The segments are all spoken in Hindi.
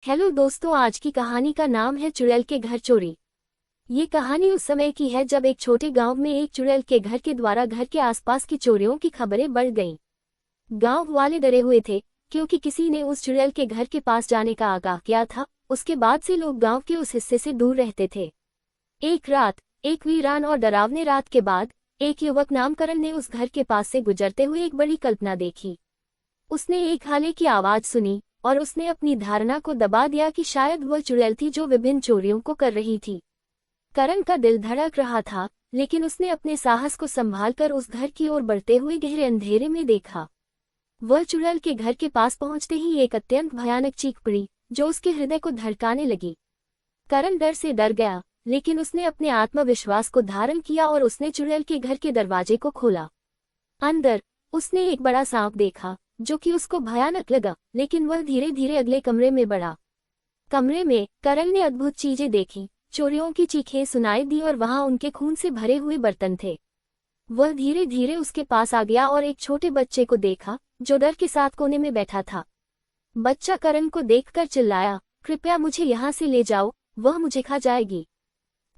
हेलो दोस्तों, आज की कहानी का नाम है चुड़ैल के घर चोरी। ये कहानी उस समय की है जब एक छोटे गांव में एक चुड़ैल के घर के द्वारा घर के आसपास की चोरियों की खबरें बढ़ गईं। गांव वाले डरे हुए थे क्योंकि किसी ने उस चुड़ैल के घर के पास जाने का आगाह किया था। उसके बाद से लोग गांव के उस हिस्से से दूर रहते थे। एक रात, एक वीरान और डरावने रात के बाद, एक युवक नाम करण ने उस घर के पास से गुजरते हुए एक बड़ी कल्पना देखी। उसने एक हाले की आवाज सुनी और उसने अपनी धारणा को दबा दिया कि शायद वह चुड़ैल थी जो विभिन्न चोरियों को कर रही थी। करण का दिल धड़क रहा था, लेकिन उसने अपने साहस को संभालकर उस घर की ओर बढ़ते हुए गहरे अंधेरे में देखा। वह चुड़ैल के घर के पास पहुंचते ही एक अत्यंत भयानक चीख पड़ी जो उसके हृदय को धड़काने लगी। करण डर से डर गया, लेकिन उसने अपने आत्मविश्वास को धारण किया और उसने चुड़ैल के घर के दरवाजे को खोला। अंदर उसने एक बड़ा सांप देखा जो कि उसको भयानक लगा, लेकिन वह धीरे धीरे अगले कमरे में बढ़ा। कमरे में करण ने अद्भुत चीजें देखी, चोरियों की चीखें सुनाई दी और वहां उनके खून से भरे हुए बर्तन थे। वह धीरे धीरे उसके पास आ गया और एक छोटे बच्चे को देखा जो डर के साथ कोने में बैठा था। बच्चा करण को देखकर चिल्लाया, कृपया मुझे यहाँ से ले जाओ, वह मुझे खा जाएगी।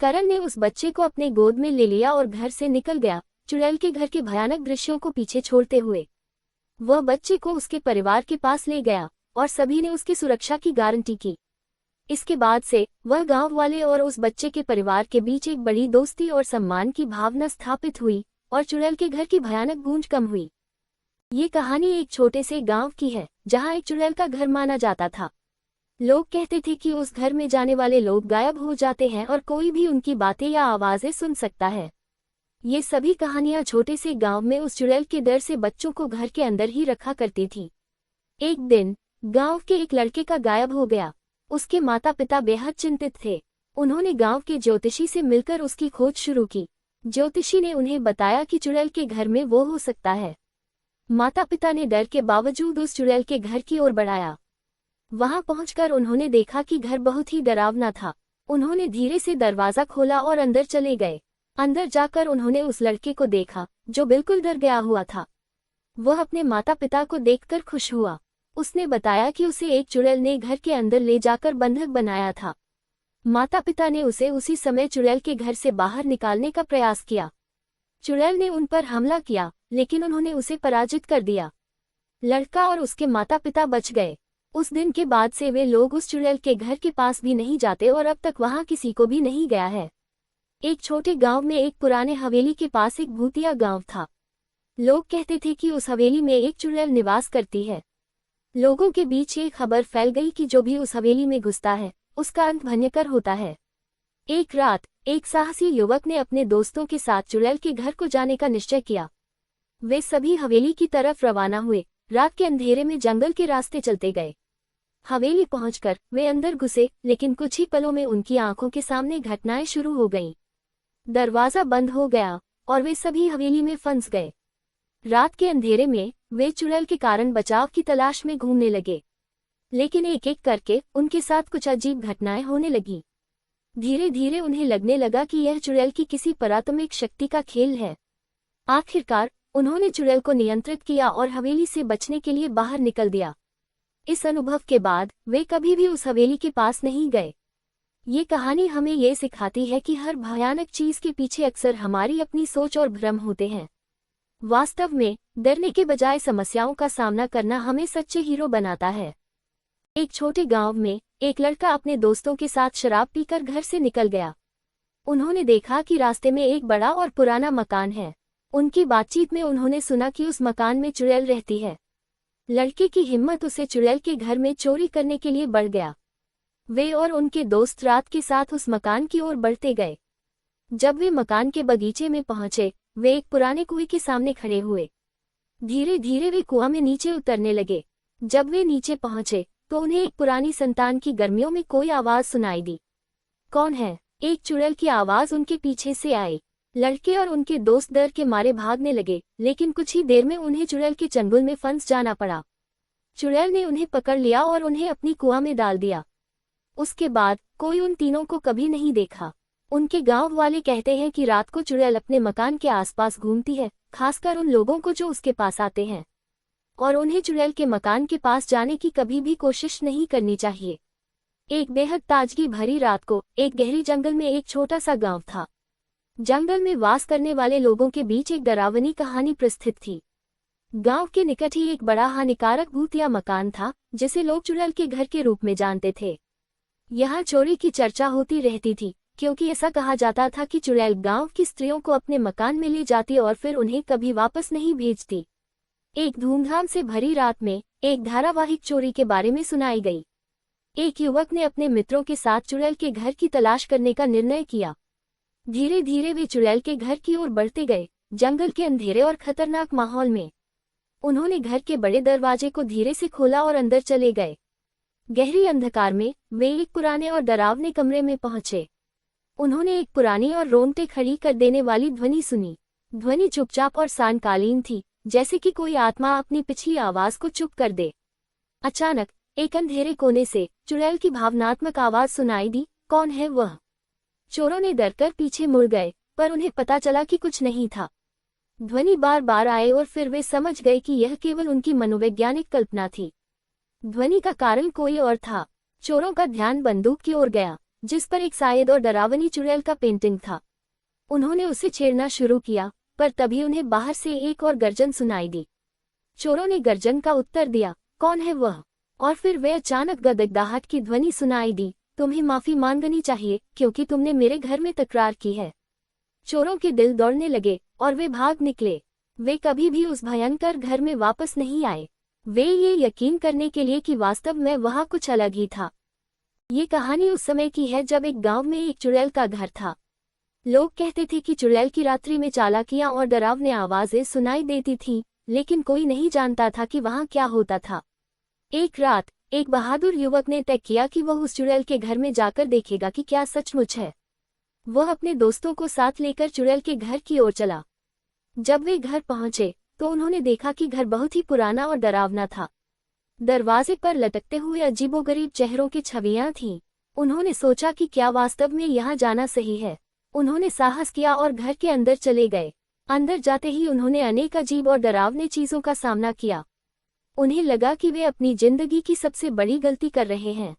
करण ने उस बच्चे को अपने गोद में ले लिया और घर से निकल गया, चुड़ैल के घर के भयानक दृश्यों को पीछे छोड़ते हुए। वह बच्चे को उसके परिवार के पास ले गया और सभी ने उसकी सुरक्षा की गारंटी की। इसके बाद से वह गांव वाले और उस बच्चे के परिवार के बीच एक बड़ी दोस्ती और सम्मान की भावना स्थापित हुई और चुड़ैल के घर की भयानक गूंज कम हुई। ये कहानी एक छोटे से गांव की है जहां एक चुड़ैल का घर माना जाता था। लोग कहते थे कि उस घर में जाने वाले लोग गायब हो जाते हैं और कोई भी उनकी बातें या आवाजें सुन सकता है। ये सभी कहानियां छोटे से गांव में उस चुड़ैल के डर से बच्चों को घर के अंदर ही रखा करती थी। एक दिन गांव के एक लड़के का गायब हो गया। उसके माता पिता बेहद चिंतित थे। उन्होंने गांव के ज्योतिषी से मिलकर उसकी खोज शुरू की। ज्योतिषी ने उन्हें बताया कि चुड़ैल के घर में वो हो सकता है। माता पिता ने डर के बावजूद उस चुड़ैल के घर की ओर बढ़ाया। वहां पहुंचकर उन्होंने देखा कि घर बहुत ही डरावना था। उन्होंने धीरे से दरवाजा खोला और अंदर चले गए। अंदर जाकर उन्होंने उस लड़के को देखा जो बिल्कुल डर गया हुआ था। वह अपने माता पिता को देखकर खुश हुआ। उसने बताया कि उसे एक चुड़ैल ने घर के अंदर ले जाकर बंधक बनाया था। माता पिता ने उसे उसी समय चुड़ैल के घर से बाहर निकालने का प्रयास किया। चुड़ैल ने उन पर हमला किया, लेकिन उन्होंने उसे पराजित कर दिया। लड़का और उसके माता पिता बच गए। उस दिन के बाद से वे लोग उस चुड़ैल के घर के पास भी नहीं जाते और अब तक वहां किसी को भी नहीं गया है। एक छोटे गांव में एक पुराने हवेली के पास एक भूतिया गांव था। लोग कहते थे कि उस हवेली में एक चुड़ैल निवास करती है। लोगों के बीच ये खबर फैल गई कि जो भी उस हवेली में घुसता है उसका अंत भयंकर होता है। एक रात एक साहसी युवक ने अपने दोस्तों के साथ चुड़ैल के घर को जाने का निश्चय किया। वे सभी हवेली की तरफ रवाना हुए। रात के अंधेरे में जंगल के रास्ते चलते गए। हवेली पहुंचकर वे अंदर घुसे, लेकिन कुछ ही पलों में उनकी आंखों के सामने घटनाएं शुरू हो गईं। दरवाजा बंद हो गया और वे सभी हवेली में फंस गए। रात के अंधेरे में वे चुड़ैल के कारण बचाव की तलाश में घूमने लगे, लेकिन एक एक करके उनके साथ कुछ अजीब घटनाएं होने लगीं। धीरे धीरे उन्हें लगने लगा कि यह चुड़ैल की किसी परात्मिक शक्ति का खेल है। आखिरकार उन्होंने चुड़ैल को नियंत्रित किया और हवेली से बचने के लिए बाहर निकल दिया। इस अनुभव के बाद वे कभी भी उस हवेली के पास नहीं गए। ये कहानी हमें ये सिखाती है कि हर भयानक चीज के पीछे अक्सर हमारी अपनी सोच और भ्रम होते हैं। वास्तव में डरने के बजाय समस्याओं का सामना करना हमें सच्चे हीरो बनाता है। एक छोटे गांव में एक लड़का अपने दोस्तों के साथ शराब पीकर घर से निकल गया। उन्होंने देखा कि रास्ते में एक बड़ा और पुराना मकान है। उनकी बातचीत में उन्होंने सुना कि उस मकान में चुड़ैल रहती है। लड़के की हिम्मत उसे चुड़ैल के घर में चोरी करने के लिए बढ़ गया। वे और उनके दोस्त रात के साथ उस मकान की ओर बढ़ते गए। जब वे मकान के बगीचे में पहुंचे, वे एक पुराने कुएं के सामने खड़े हुए। धीरे धीरे वे कुआं में नीचे उतरने लगे। जब वे नीचे पहुंचे तो उन्हें एक पुरानी संतान की गर्मियों में कोई आवाज सुनाई दी। कौन है? एक चुड़ैल की आवाज उनके पीछे से आई। लड़के और उनके दोस्त डर के मारे भागने लगे, लेकिन कुछ ही देर में उन्हें चुड़ैल के चंगुल में फंस जाना पड़ा। चुड़ैल ने उन्हें पकड़ लिया और उन्हें अपनी कुआं में डाल दिया। उसके बाद कोई उन तीनों को कभी नहीं देखा। उनके गांव वाले कहते हैं कि रात को चुड़ैल अपने मकान के आसपास घूमती है, खासकर उन लोगों को जो उसके पास आते हैं। और उन्हें चुड़ैल के मकान के पास जाने की कभी भी कोशिश नहीं करनी चाहिए। एक बेहद ताजगी भरी रात को एक गहरी जंगल में एक छोटा सा गांव था। जंगल में वास करने वाले लोगों के बीच एक डरावनी कहानी प्रस्थित थी। गांव के निकट ही एक बड़ा हानिकारक भूतिया मकान था, जिसे लोग चुड़ैल के घर के रूप में जानते थे। यहाँ चोरी की चर्चा होती रहती थी, क्योंकि ऐसा कहा जाता था कि चुड़ैल गांव की स्त्रियों को अपने मकान में ले जाती और फिर उन्हें कभी वापस नहीं भेजती। एक धूमधाम से भरी रात में एक धारावाहिक चोरी के बारे में सुनाई गई। एक युवक ने अपने मित्रों के साथ चुड़ैल के घर की तलाश करने का निर्णय किया। धीरे धीरे वे चुड़ैल के घर की ओर बढ़ते गए, जंगल के अंधेरे और खतरनाक माहौल में। उन्होंने घर के बड़े दरवाजे को धीरे से खोला और अंदर चले गए। गहरी अंधकार में वे एक पुराने और डरावने कमरे में पहुंचे। उन्होंने एक पुरानी और रोंगटे खड़ी कर देने वाली ध्वनि सुनी। ध्वनि चुपचाप और सांकालीन थी, जैसे कि कोई आत्मा अपनी पिछली आवाज को चुप कर दे। अचानक एक अंधेरे कोने से चुड़ैल की भावनात्मक आवाज सुनाई दी, कौन है वह? चोरों ने डरकर पीछे मुड़ गए, पर उन्हें पता चला कि कुछ नहीं था। ध्वनि बार बार आए और फिर वे समझ गए कि यह केवल उनकी मनोवैज्ञानिक कल्पना थी। ध्वनि का कारण कोई और था। चोरों का ध्यान बंदूक की ओर गया, जिस पर एक शायद और डरावनी चुड़ैल का पेंटिंग था। उन्होंने उसे छेड़ना शुरू किया, पर तभी उन्हें बाहर से एक और गर्जन सुनाई दी। चोरों ने गर्जन का उत्तर दिया, कौन है वह? और फिर वे अचानक गदगदाहट की ध्वनि सुनाई दी, तुम्हें माफी मांगनी चाहिए, क्योंकि तुमने मेरे घर में तकरार की है। चोरों के दिल दौड़ने लगे और वे भाग निकले। वे कभी भी उस भयंकर घर में वापस नहीं आए, वे ये यकीन करने के लिए कि वास्तव में वहाँ कुछ अलग ही था। ये कहानी उस समय की है जब एक गांव में एक चुड़ैल का घर था। लोग कहते थे कि चुड़ैल की रात्रि में चालाकियां और डरावनी आवाजें सुनाई देती थीं, लेकिन कोई नहीं जानता था कि वहाँ क्या होता था। एक रात एक बहादुर युवक ने तय किया कि वह उस चुड़ैल के घर में जाकर देखेगा कि क्या सचमुच है। वह अपने दोस्तों को साथ लेकर चुड़ैल के घर की ओर चला। जब वे घर पहुंचे तो उन्होंने देखा कि घर बहुत ही पुराना और डरावना था। दरवाजे पर लटकते हुए अजीबोगरीब चेहरों की छवियां थीं। उन्होंने सोचा कि क्या वास्तव में यहाँ जाना सही है। उन्होंने साहस किया और घर के अंदर चले गए। अंदर जाते ही उन्होंने अनेक अजीब और डरावने चीजों का सामना किया। उन्हें लगा कि वे अपनी जिंदगी की सबसे बड़ी गलती कर रहे हैं।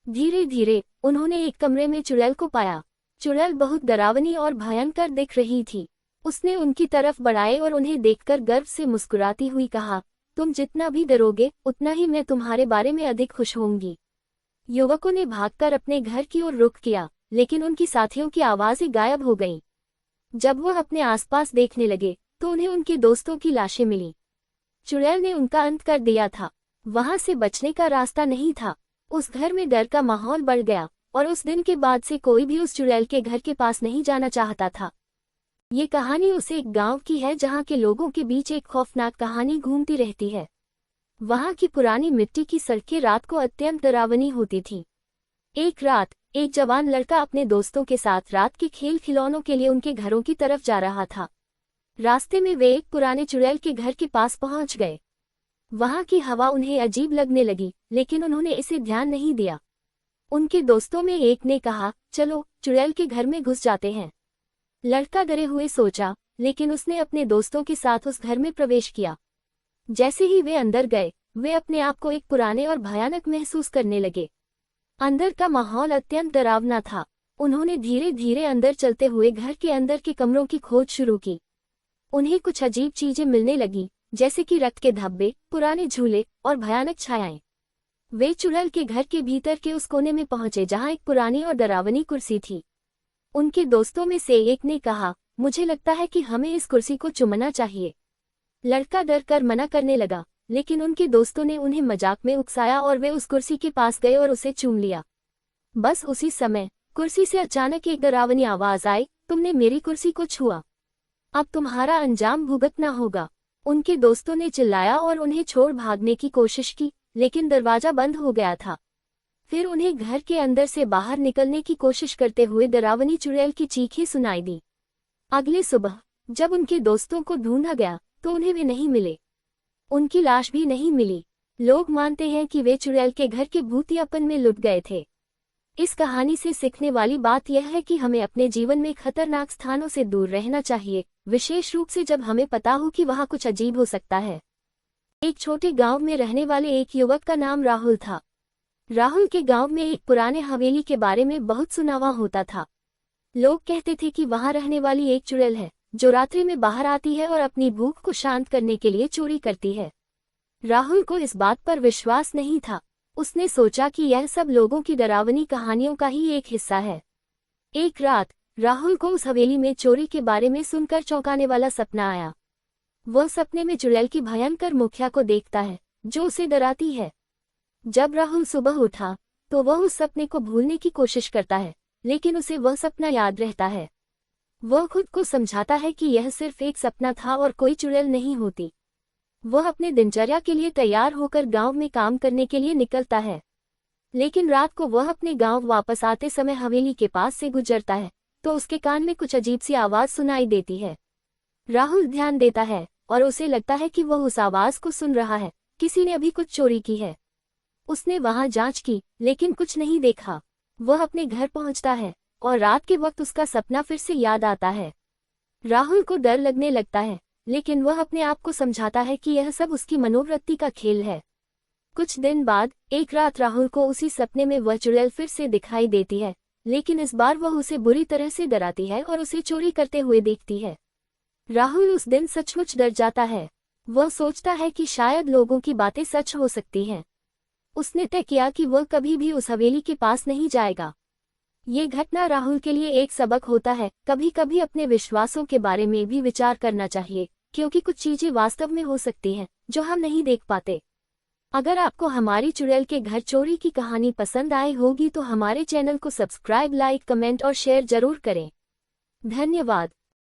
धीरे धीरे उन्होंने एक कमरे में चुड़ैल को पाया। चुड़ैल बहुत डरावनी और भयंकर दिख रही थी। उसने उनकी तरफ बढ़ाए और उन्हें देखकर गर्व से मुस्कुराती हुई कहा, तुम जितना भी डरोगे उतना ही मैं तुम्हारे बारे में अधिक खुश होंगी। युवकों ने भागकर अपने घर की ओर रुख किया, लेकिन उनकी साथियों की आवाजें गायब हो गईं। जब वह अपने आसपास देखने लगे तो उन्हें उनके दोस्तों की लाशें मिली। चुड़ैल ने उनका अंत कर दिया था। वहां से बचने का रास्ता नहीं था। उस घर में डर का माहौल बढ़ गया और उस दिन के बाद से कोई भी उस चुड़ैल के घर के पास नहीं जाना चाहता था। ये कहानी उस एक गांव की है जहां के लोगों के बीच एक खौफनाक कहानी घूमती रहती है। वहां की पुरानी मिट्टी की सड़कें रात को अत्यंत डरावनी होती थीं। एक रात एक जवान लड़का अपने दोस्तों के साथ रात के खेल खिलौनों के लिए उनके घरों की तरफ जा रहा था। रास्ते में वे एक पुराने चुड़ैल के घर के पास पहुंच गए। वहां की हवा उन्हें अजीब लगने लगी, लेकिन उन्होंने इसे ध्यान नहीं दिया। उनके दोस्तों में एक ने कहा, चलो चुड़ैल के घर में घुस जाते हैं। लड़का डरे हुए सोचा, लेकिन उसने अपने दोस्तों के साथ उस घर में प्रवेश किया। जैसे ही वे अंदर गए, वे अपने आप को एक पुराने और भयानक महसूस करने लगे। अंदर का माहौल अत्यंत डरावना था। उन्होंने धीरे धीरे अंदर चलते हुए घर के अंदर के कमरों की खोज शुरू की। उन्हें कुछ अजीब चीजें मिलने लगी, जैसे कि रक्त के धब्बे, पुराने झूले और भयानक छायाएं। वे चुड़ैल के घर के भीतर के उस कोने में पहुंचे जहां एक पुरानी और डरावनी कुर्सी थी। उनके दोस्तों में से एक ने कहा, मुझे लगता है कि हमें इस कुर्सी को चुमना चाहिए। लड़का डर कर मना करने लगा, लेकिन उनके दोस्तों ने उन्हें मजाक में उकसाया और वे उस कुर्सी के पास गए और उसे चूम लिया। बस उसी समय कुर्सी से अचानक एक डरावनी आवाज आई, तुमने मेरी कुर्सी को छुआ, अब तुम्हारा अंजाम भुगतना होगा। उनके दोस्तों ने चिल्लाया और उन्हें छोड़ भागने की कोशिश की, लेकिन दरवाजा बंद हो गया था। फिर उन्हें घर के अंदर से बाहर निकलने की कोशिश करते हुए डरावनी चुड़ैल की चीखें सुनाई दी। अगली सुबह जब उनके दोस्तों को ढूंढा गया तो उन्हें वे नहीं मिले। उनकी लाश भी नहीं मिली। लोग मानते हैं कि वे चुड़ैल के घर के भूतियापन में लुट गए थे। इस कहानी से सीखने वाली बात यह है कि हमें अपने जीवन में खतरनाक स्थानों से दूर रहना चाहिए, विशेष रूप से जब हमें पता हो कि वहाँ कुछ अजीब हो सकता है। एक छोटे गांव में रहने वाले एक युवक का नाम राहुल था। राहुल के गांव में एक पुराने हवेली के बारे में बहुत सुनावा होता था। लोग कहते थे कि वहां रहने वाली एक चुड़ैल है जो रात्रि में बाहर आती है और अपनी भूख को शांत करने के लिए चोरी करती है। राहुल को इस बात पर विश्वास नहीं था। उसने सोचा कि यह सब लोगों की डरावनी कहानियों का ही एक हिस्सा है। एक रात राहुल को उस हवेली में चोरी के बारे में सुनकर चौंकाने वाला सपना आया। वह सपने में चुड़ैल की भयंकर मुखिया को देखता है जो उसे डराती है। जब राहुल सुबह उठा तो वह उस सपने को भूलने की कोशिश करता है, लेकिन उसे वह सपना याद रहता है। वह खुद को समझाता है कि यह सिर्फ एक सपना था और कोई चुड़ैल नहीं होती। वह अपने दिनचर्या के लिए तैयार होकर गांव में काम करने के लिए निकलता है। लेकिन रात को वह अपने गांव वापस आते समय हवेली के पास से गुजरता है तो उसके कान में कुछ अजीब सी आवाज सुनाई देती है। राहुल ध्यान देता है और उसे लगता है कि वह उस आवाज को सुन रहा है। किसी ने अभी कुछ चोरी की है। उसने वहां जांच की लेकिन कुछ नहीं देखा। वह अपने घर पहुंचता है और रात के वक्त उसका सपना फिर से याद आता है। राहुल को डर लगने लगता है, लेकिन वह अपने आप को समझाता है कि यह सब उसकी मनोवृत्ति का खेल है। कुछ दिन बाद एक रात राहुल को उसी सपने में वह चुड़ैल फिर से दिखाई देती है, लेकिन इस बार वह उसे बुरी तरह से डराती है और उसे चोरी करते हुए देखती है। राहुल उस दिन सचमुच डर जाता है। वह सोचता है कि शायद लोगों की बातें सच हो सकती हैं। उसने तय किया कि वह कभी भी उस हवेली के पास नहीं जाएगा। ये घटना राहुल के लिए एक सबक होता है। कभी कभी अपने विश्वासों के बारे में भी विचार करना चाहिए, क्योंकि कुछ चीजें वास्तव में हो सकती हैं जो हम नहीं देख पाते। अगर आपको हमारी चुड़ैल के घर चोरी की कहानी पसंद आई होगी तो हमारे चैनल को सब्सक्राइब, लाइक, कमेंट और शेयर जरूर करें। धन्यवाद।